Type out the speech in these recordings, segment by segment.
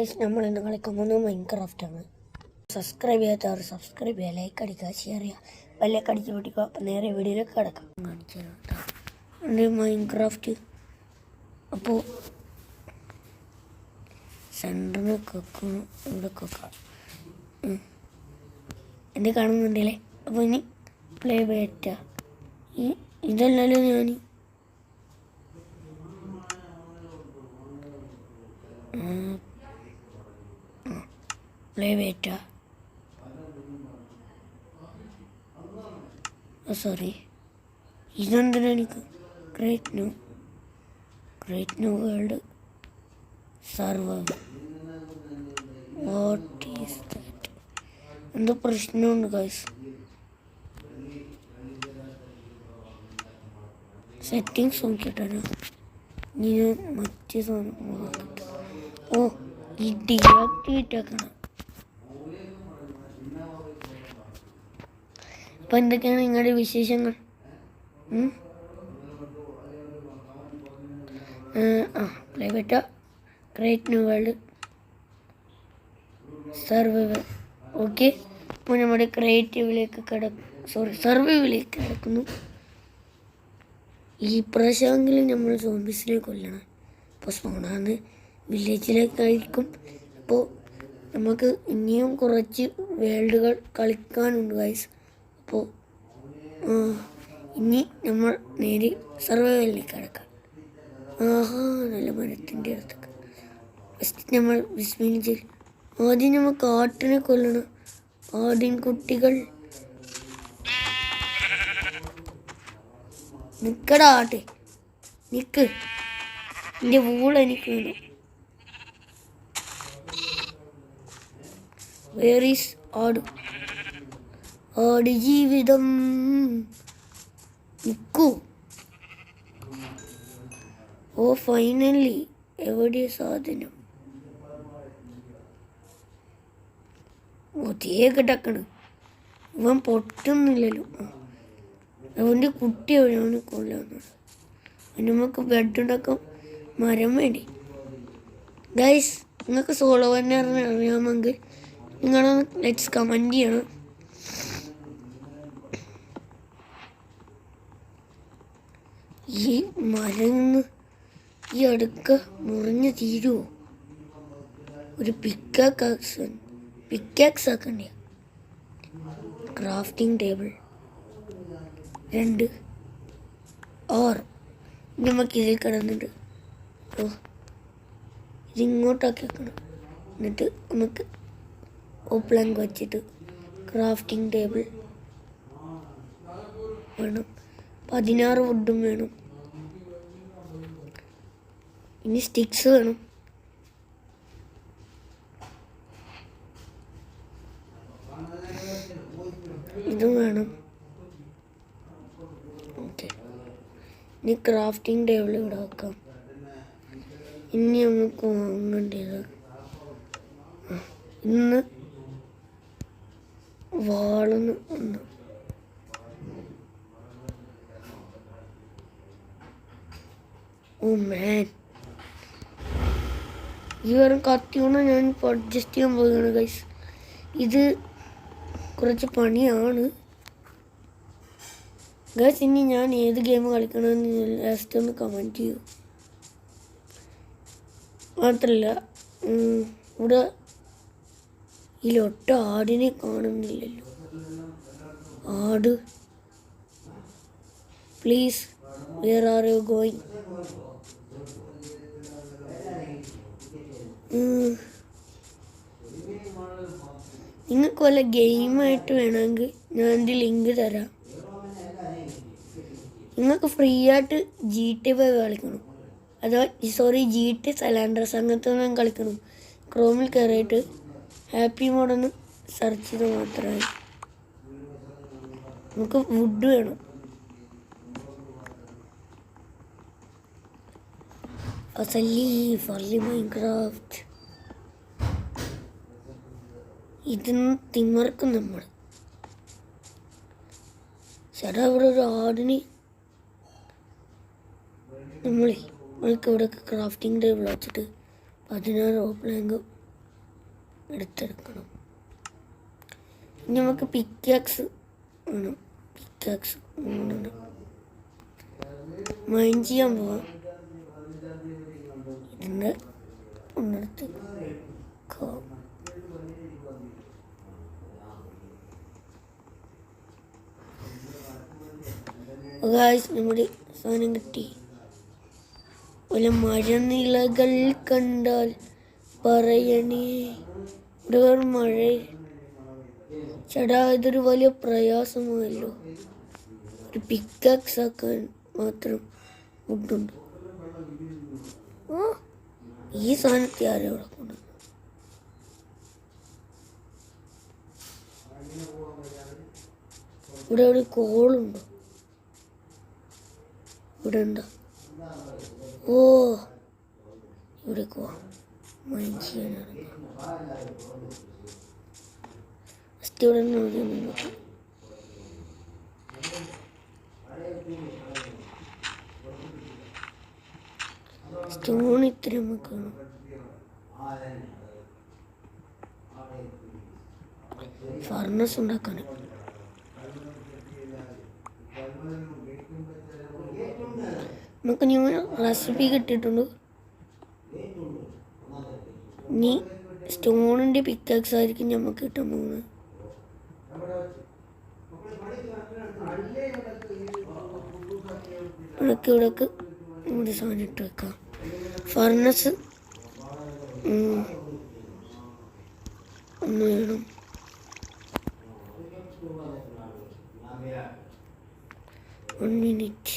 Guys നമ്മൾ ഇന്ന് കളിക്കുന്നത് മൈൻക്രാഫ്റ്റാണ്. സബ്സ്ക്രൈബ് ചെയ്യാത്തവർ സബ്സ്ക്രൈബ് ചെയ്യുക, ലൈക്ക് അടിക്കുക, ഷെയർ ചെയ്യുക, ബെല്ലൊക്കെ അടിച്ച് പൊട്ടിക്കുക. അപ്പം നേരെ വീഡിയോയിലേക്ക് കിടക്കാം. കാണിച്ചു തരാം എൻ്റെ മൈൻക്രാഫ്റ്റ്. അപ്പോൾ സെൻറ്ററിന് വെക്കണം, ഇവിടെ വെക്കാം. എന്നെ കാണുന്നുണ്ടല്ലേ? അപ്പോൾ ഇനി പ്ലേ ബേറ്റ ഇതല്ലല്ലോ ഞാൻ പ്ലേ ബേറ്റ സോറി ഇതെന്തിനാ എനിക്ക് create new world server. What is that? എന്തോ പ്രശ്നമുണ്ട് ഗൈസ്. സെറ്റിങ്സ് നോക്കിയിട്ടാണ് ഇനി മറ്റേ സാധനം. ഓ ഈ ഡീആക്ടിവേറ്റ് ആക്കണം. അപ്പം എന്തൊക്കെയാണ് നിങ്ങളുടെ വിശേഷങ്ങൾ? Play betta create new world survival. Okay, ഇപ്പോൾ നമ്മുടെ സർവൈവലിലേക്ക് കിടക്കുന്നു. ഈ പ്രാവശ്യമെങ്കിലും നമ്മൾ സോംബീസിനെ കൊല്ലണം. ഇപ്പോൾ സ്പോണാന്ന് വില്ലേജിലേക്കായിരിക്കും. അപ്പോൾ നമുക്ക് ഇനിയും കുറച്ച് വേൾഡുകൾ കളിക്കാനുണ്ട് ഗൈസ്. അപ്പോൾ ഇനി നമ്മൾ നേരെ സർവൈവലിലേക്ക് കിടക്കാം. നല്ല മരത്തിൻ്റെ അടുത്തൊക്കെ ഫസ്റ്റ് നമ്മൾ വിസ്മരിച്ച് ആദ്യം നമ്മൾ കാട്ടിനെ കൊല്ലണം. ആദ്യം കുട്ടികൾ നിൽക്കടാ, ആട്ടെ നിൽക്ക്, എൻ്റെ വൂൾ എനിക്ക് വേണം. വേർ ഈസ് ആട് ജീവിതം? നിൽക്കൂ. ഓ ഫൈനലി, എവിടെ സാധനം? ഒതേ കിടക്കണം. ഇവൻ പൊട്ടുന്നില്ലല്ലോ. അവൻ്റെ കുട്ടി എവിടെയാണ് കൊല്ലാന്നത്? നമുക്ക് ബെഡ് ഉണ്ടാക്കാം, മരം വേണ്ടി. ഗൈസ്, നിങ്ങൾക്ക് സോളോ തന്നെ അറിയാമെങ്കിൽ നിങ്ങളൊന്ന് ലെറ്റ്സ് കമൻറ്റ് ചെയ്യണം. ഈ മരം ഈ അടുക്ക മുറിഞ്ഞ് തീരുമോ? ഒരു പിക്കാക്സ് ആക്കണ്ടേ? ക്രാഫ്റ്റിംഗ് ടേബിൾ 2 നമുക്ക് ഇതിൽ കിടന്നിട്ട് ഇതിങ്ങോട്ടാക്കി വെക്കണം. എന്നിട്ട് നമുക്ക് പ്ലാങ്ക് വച്ചിട്ട് ക്രാഫ്റ്റിംഗ് ടേബിൾ വേണം. 16 വുഡും വേണം. ഇനി സ്റ്റിക്സ് വേണം. ഇതും വേണം. ഓക്കെ, ഇനി ക്രാഫ്റ്റിംഗ് ടേബിൾ ഇവിടെ വെക്കാം. ഇനി നമുക്ക് വാങ്ങേണ്ടത് ഇന്ന് വാളെന്ന് ഒന്ന്. ഓ മാൻ, ഈ ഒരു കത്തിയോണ്ട് ഞാൻ ഇപ്പോൾ അഡ്ജസ്റ്റ് ചെയ്യാൻ പോവുകയാണ് ഗൈസ്. ഇത് കുറച്ച് പണിയാണ് ഗൈസ്. ഇനി ഞാൻ ഏത് ഗെയിം കളിക്കണമെന്ന് ലാസ്റ്റ് ഒന്ന് കമൻറ്റ് ചെയ്യൂ. മാത്രമല്ല, ഇവിടെ ഇതിലൊട്ട ആടിനെ കാണുന്നില്ലല്ലോ. ആട്, please, where are you going? നിങ്ങൾക്ക് വല്ല ഗെയിമായിട്ട് വേണമെങ്കിൽ ഞാൻ എൻ്റെ ലിങ്ക് തരാം. നിങ്ങൾക്ക് ഫ്രീ ആയിട്ട് GTA 5 കളിക്കണം, അഥവാ GTA സലാൻഡ്രസ് അങ്ങനത്തെ ഒന്നും കളിക്കണം. ക്രോമിൽ കയറിയിട്ട് ഹാപ്പി മോഡൊന്ന് സെർച്ച് ചെയ്ത് മാത്രമായി. നമുക്ക് വുഡ് വേണം. ഫർലി മൈൻക്രാഫ്റ്റ് ഇതിന് തിമർക്കും നമ്മൾ. ചേട്ടാ, ഇവിടെ ഒരു ആടിന് നമ്മൾക്ക് ഇവിടെ ക്രാഫ്റ്റിംഗ് ടേബിൾ വെച്ചിട്ട് 16 പ്ലാങ്ക് എടുത്തെടുക്കണം. ഇനി നമുക്ക് പിക്കാക്സ് വേണം. പിക്കാക്സ് 3 മൈൻ ചെയ്യാൻ പോവാം. ഇതിൻ്റെ ഒന്നെടുത്ത് നമ്മുടെ സാധനം കിട്ടി. വല്ല മഴനിലകൾ കണ്ടാൽ പറയണേ. ഇവിടെ മഴ ചേട്ടാ, ഇതൊരു വലിയ പ്രയാസമായല്ലോ. ഒരു പിക്കാക്സ് ആക്കാൻ മാത്രം ഫുഡുണ്ട്. ഈ സാധനത്തെ ആരും ഇവിടെ കൊണ്ടുവന്നു. ഇവിടെ ഒരു കോളുണ്ടോ? ഇവിടെ ഉണ്ടോ? ഓ, ഇവിടെ പോവാം. മൈൻ ചെയ്യാനാണ്. ഫസ്റ്റ് ഇവിടെ നിന്ന് സ്റ്റോൺ ഇത്ര നമുക്ക് ഫർണസ് ഉണ്ടാക്കാൻ. നമുക്ക് ഞാൻ റെസിപ്പി കിട്ടിയിട്ടുണ്ട്. ഇനി സ്റ്റോണിൻ്റെ പിക്കാക്സ് ആയിരിക്കും നമുക്ക് കിട്ടാൻ പോകുന്നത്. ഇവിടേക്ക് നമ്മുടെ സാധനം ഇട്ട് വെക്കാം. ഫർണസ് ഒന്ന് വേണം. One minute.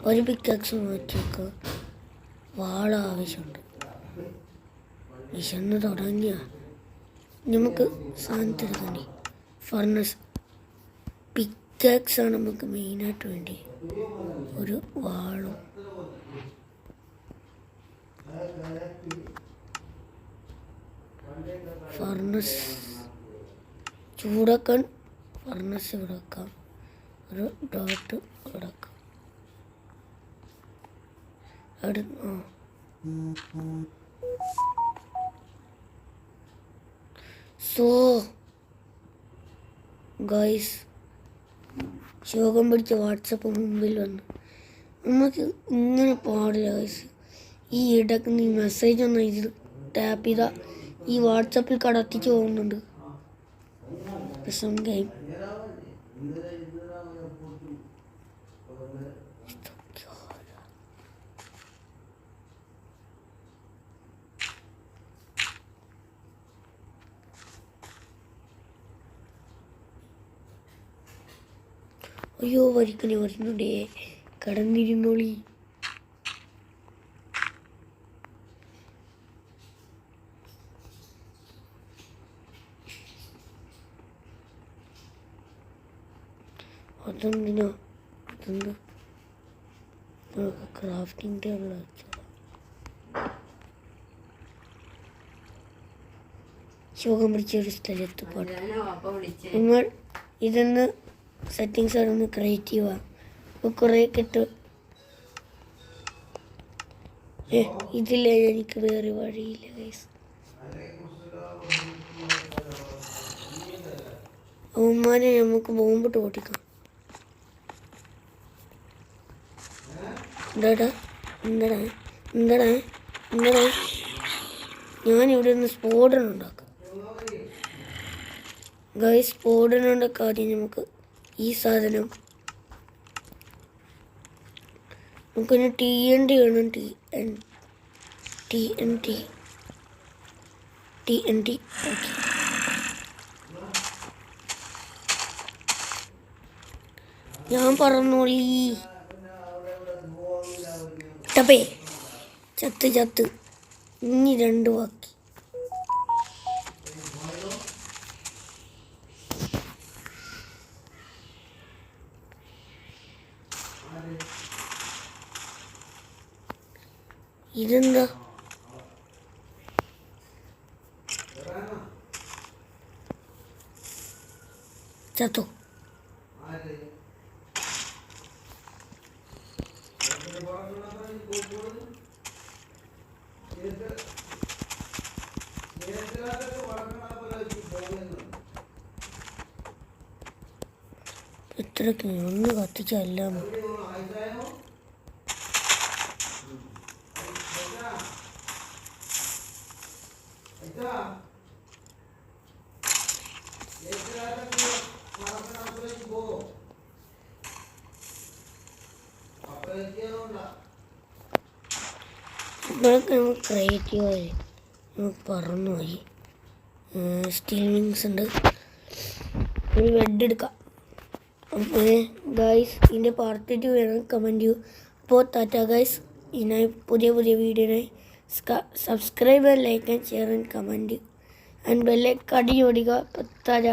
ഒരു പിക്കാക്സ് മാറ്റിയൊക്കെ വാള ആവശ്യമുണ്ട്. വിശന്ന് തുടങ്ങിയ നമുക്ക് സാധനത്തെടുക്കണ്ടേ. ഫർണസ് പിക്കാക്സാണ് നമുക്ക് മെയിനായിട്ട് വേണ്ടി. ഒരു വാളും ഫർണസ് ചൂടാക്കാൻ ഫർണസ് ഇവിടെ വെക്കാം. ഒരു ഡോട്ട് ഇവിടെ വെക്കാം. സോ ഗൈസ്, ശോകം പിടിച്ച വാട്സപ്പ് മുമ്പിൽ വന്നു. നമുക്ക് ഇങ്ങനെ പാടില്ല ഗൈസ്. ഈ ഇടയ്ക്ക് നീ മെസ്സേജ് ഒന്ന് ഇത് ടാപ്പ് ചെയ്താൽ ഈ വാട്സപ്പിൽ കടത്തിച്ച് പോകുന്നുണ്ട്. സം ഗെയിം അയ്യോ, വരിക്കണി വരുന്നുണ്ടേ. കടന്നിരുന്നോളി. അതെന്തിനാ? അതെന്ത് ക്രാഫ്റ്റിംഗ് ടേബിൾ വെച്ചോളാം. ശോകം പിടിച്ച ഒരു സ്ഥലത്ത് പോട്ടെ. നമ്മൾ ഇതൊന്ന് സെറ്റിങ്സ് ആണ് ക്രിയേറ്റ് ചെയ്യുക. അപ്പോൾ കുറേ കിട്ടും. ഇതില്ല, എനിക്ക് വേറെ വഴിയില്ല ഗൈസ്. അവന്മാരെ നമുക്ക് ബോംബിട്ട് പൊട്ടിക്കാം. എന്താടാ എന്താടാ എന്താടാ എന്താടാ ഞാനിവിടെ നിന്ന് സ്ഫോടനം ഉണ്ടാക്കാം ഗൈസ്. സ്ഫോടനം ഉണ്ടാക്കാം. ആദ്യം നമുക്ക് ഈ സാധനം നമുക്കൊന്ന് TNT വേണം. TNT okay. ഞാൻ പറഞ്ഞോളി. ടപ്പേ ചത്ത് ഇനി 2 ബാക്കി. ഇതെന്താ? ചത്തു. ഇത്രയ്ക്ക് ഒന്ന് കത്തിച്ചെല്ലാം ഇപ്പോഴൊക്കെ നമുക്ക് ക്രിയേറ്റീവായി പറന്നുപോയി. സ്റ്റീൽ വിങ്സ് ഉണ്ട്. ഒരു ബെഡ് എടുക്കാം. അപ്പോൾ ഗൈസ് ഇതിൻ്റെ പാർട്ട് 2 വേണം, കമൻറ്റ് ചെയ്യൂ. അപ്പോൾ ടാറ്റ ഗൈസ്. ഇതിനായി പുതിയ വീഡിയോനായി subscribe, like and share and comment and bell icon അടിക്കുക. ടാറ്റ.